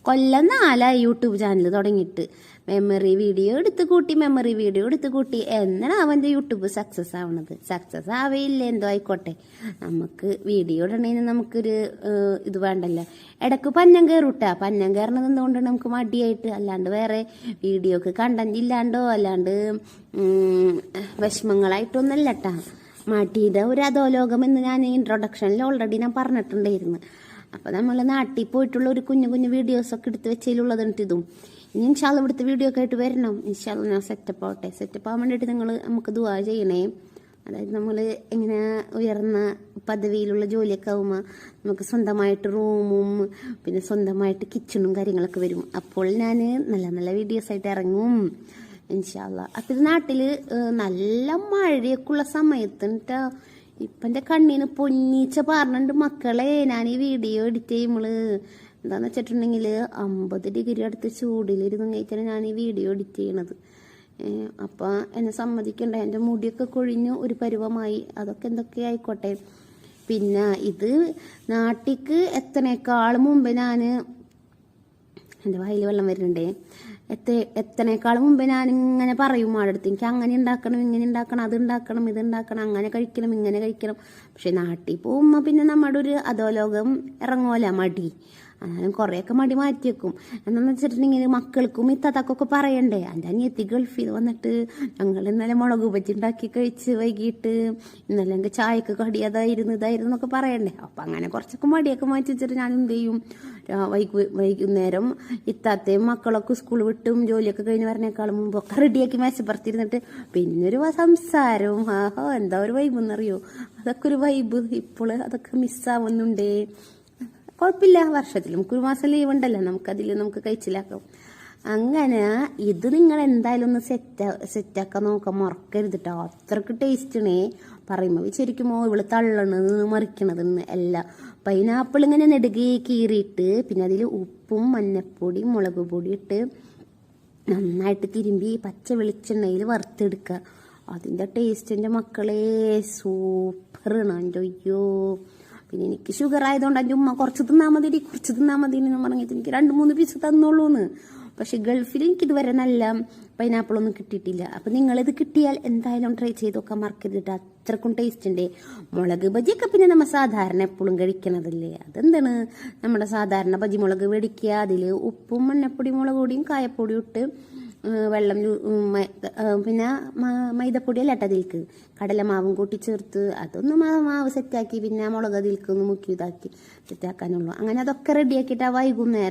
കൊല്ലം 4 YouTube channel തുടങ്ങിയിട്ട് memory video എടുത്ത് കൂട്ടി എന്നാണ് അവൻ്റെ യൂട്യൂബ് സക്സസ് ആവണത്. സക്സസ് ആവേയില്ല, എന്തോ ആയിക്കോട്ടെ, നമുക്ക് വീഡിയോ ഇടണേന് നമുക്കൊരു ഇത് വേണ്ടല്ലോ. ഇടയ്ക്ക് പന്നം കയറൂട്ടാ. പന്നം കയറണത് എന്തുകൊണ്ടാണ് നമുക്ക് മടിയായിട്ട്, അല്ലാണ്ട് വേറെ വീഡിയോക്ക് കണ്ടന്റ് ഇല്ലാണ്ടോ അല്ലാണ്ട് വിഷമങ്ങളായിട്ടൊന്നല്ല കേട്ടാ. മടിയുടെ ഒരു അധോലോകം എന്ന് ഞാൻ ഇൻട്രൊഡക്ഷനിൽ ഓൾറെഡി ഞാൻ പറഞ്ഞിട്ടുണ്ടായിരുന്നു. അപ്പോൾ നമ്മൾ നാട്ടിൽ പോയിട്ടുള്ള ഒരു കുഞ്ഞു വീഡിയോസൊക്കെ എടുത്ത് വെച്ചതിലുള്ളതുണ്ട് ഇതും. ഇനി ഇൻഷാല്ല ഇവിടുത്തെ വീഡിയോ ഒക്കെ ആയിട്ട് വരണം. ഇൻഷാല്ല ഞാൻ സെറ്റപ്പ് ആവട്ടെ. സെറ്റപ്പ് ആവാൻ വേണ്ടിയിട്ട് നമുക്ക് ദുആ ചെയ്യണേ. അതായത് നമ്മൾ ഇങ്ങനെ ഉയർന്ന പദവിയിലുള്ള ജോലിയൊക്കെ ആകുമ്പോൾ നമുക്ക് സ്വന്തമായിട്ട് റൂമും പിന്നെ സ്വന്തമായിട്ട് കിച്ചണും കാര്യങ്ങളൊക്കെ വരും. അപ്പോൾ ഞാൻ നല്ല വീഡിയോസായിട്ട് ഇറങ്ങും ഇൻഷാല്ല. അപ്പം ഇത് നാട്ടിൽ നല്ല മഴയൊക്കെ ഉള്ള സമയത്ത് ഇപ്പം എൻ്റെ കണ്ണിന് പൊന്നീച്ച പറഞ്ഞിട്ടുണ്ട് മക്കളെ. ഞാൻ ഈ വീഡിയോ എഡിറ്റ് ചെയ്യുമ്പോൾ എന്താന്ന് വെച്ചിട്ടുണ്ടെങ്കിൽ 50 ഡിഗ്രി അടുത്ത് ചൂടിലിരുന്ന് കഴിച്ചാണ് ഞാൻ ഈ വീഡിയോ എഡിറ്റ് ചെയ്യണത്. അപ്പം എന്നെ സമ്മതിക്കണ്ട, എൻ്റെ മുടിയൊക്കെ കൊഴിഞ്ഞു ഒരു പരുവമായി. അതൊക്കെ എന്തൊക്കെ ആയിക്കോട്ടെ. പിന്നെ ഇത് നാട്ടിക്ക് എത്തനേക്കാൾ മുമ്പ് ഞാൻ, എൻ്റെ വായിൽ വെള്ളം വരുന്നുണ്ടേ, എത്തനേക്കാൾ മുമ്പ് ഞാനിങ്ങനെ പറയും ആടടുത്ത്, എനിക്ക് അങ്ങനെ ഉണ്ടാക്കണം ഇങ്ങനെ ഉണ്ടാക്കണം അത് ഉണ്ടാക്കണം ഇത് ഉണ്ടാക്കണം അങ്ങനെ കഴിക്കണം ഇങ്ങനെ കഴിക്കണം. പക്ഷെ നാട്ടിൽ പോകുമ്പോൾ പിന്നെ നമ്മുടെ ഒരു അധോലോകം ഇറങ്ങുമല്ല മടി. എന്നാലും കുറേയൊക്കെ മടി മാറ്റി വെക്കും. എന്താണെന്ന് വെച്ചിട്ടുണ്ടെങ്കിൽ മക്കൾക്കും ഇത്താത്താക്കൊക്കെ പറയണ്ടേ. എൻ്റെ അനിയത്തി ഗൾഫിൽ വന്നിട്ട് ഞങ്ങൾ ഇന്നലെ മുളക് ബജ്ജി ഉണ്ടാക്കി കഴിച്ച് വൈകിട്ട്, ഇന്നലെ എനിക്ക് ചായക്ക് കടി ഇതായിരുന്നു എന്നൊക്കെ പറയണ്ടേ. അപ്പം അങ്ങനെ കുറച്ചൊക്കെ മടിയൊക്കെ മാറ്റി വെച്ചിട്ട് ഞാൻ എന്ത് ചെയ്യും, വൈകുന്നേരം ഇത്താത്തയും മക്കളൊക്കെ സ്കൂൾ വിട്ടും ജോലിയൊക്കെ കഴിഞ്ഞ് വരണേക്കാളും മുമ്പൊക്കെ റെഡിയാക്കി മേശപ്പുറത്തിരുന്നിട്ട് പിന്നൊരു സംസാരവും എന്താ ഒരു വൈബ് എന്നറിയോ. അതൊക്കെ ഒരു വൈബ്. ഇപ്പോൾ അതൊക്കെ മിസ്സാവുന്നുണ്ടേ. കുഴപ്പമില്ല, വർഷത്തിൽ നമുക്കൊരു മാസം ലീവ് ഉണ്ടല്ലോ, നമുക്ക് കഴിച്ചിലാക്കാം. അങ്ങനെ ഇത് നിങ്ങൾ എന്തായാലും ഒന്ന് സെറ്റാക്കാൻ നോക്കാൻ മറക്കരുത് കേട്ടോ. അത്രക്ക് ടേസ്റ്റിണേ പറയുമ്പോൾ ശരിക്കുമോ ഇവള് തള്ളണത് മറിക്കണതെന്ന് എല്ലാം. പൈനാപ്പിൾ ഇങ്ങനെ നെടുകെ കീറിയിട്ട് പിന്നെ അതിൽ ഉപ്പും മഞ്ഞപ്പൊടി മുളക് പൊടി ഇട്ട് നന്നായിട്ട് തിരുമ്പി പച്ച വെളിച്ചെണ്ണയിൽ വറുത്തെടുക്കുക. അതിൻ്റെ ടേസ്റ്റിൻ്റെ മക്കളെ സൂപ്പറാണ്. എൻ്റെ അയ്യോ. പിന്നെ എനിക്ക് ഷുഗർ ആയതുകൊണ്ട് എൻ്റെ ഉമ്മ കുറച്ച് തിന്നാൽ മതി എന്ന് പറഞ്ഞിട്ട് എനിക്ക് 2-3 പീസ് തന്നോളൂന്ന്. പക്ഷെ ഗൾഫിൽ എനിക്കിതുവരെ നല്ല പൈനാപ്പിളൊന്നും കിട്ടിയിട്ടില്ല. അപ്പം നിങ്ങളിത് കിട്ടിയാൽ എന്തായാലും ട്രൈ ചെയ്ത് നോക്കാൻ മറക്കരുത്. അത്രക്കും ടേസ്റ്റ് ഉണ്ട്. മുളക് ബജിയൊക്കെ പിന്നെ നമ്മൾ സാധാരണ എപ്പോഴും കഴിക്കണതല്ലേ. അതെന്താണ്, നമ്മുടെ സാധാരണ ബജി മുളക് മേടിക്കുക, അതിൽ ഉപ്പും മഞ്ഞപ്പൊടി മുളക് പൊടിയും കായപ്പൊടിയും ഇട്ട് വെള്ളം പിന്നെ മൈദപ്പൊടി അല്ല അതിലേക്ക് കടലമാവും കൂട്ടി ചേർത്ത് അതൊന്ന് മാവ് സെറ്റാക്കി പിന്നെ മുളക് അതിലേക്ക് ഒന്ന് മുക്കി ഇതാക്കി സെറ്റാക്കാനുള്ളൂ. അങ്ങനെ അതൊക്കെ റെഡിയാക്കിയിട്ട് വൈകുന്നേരം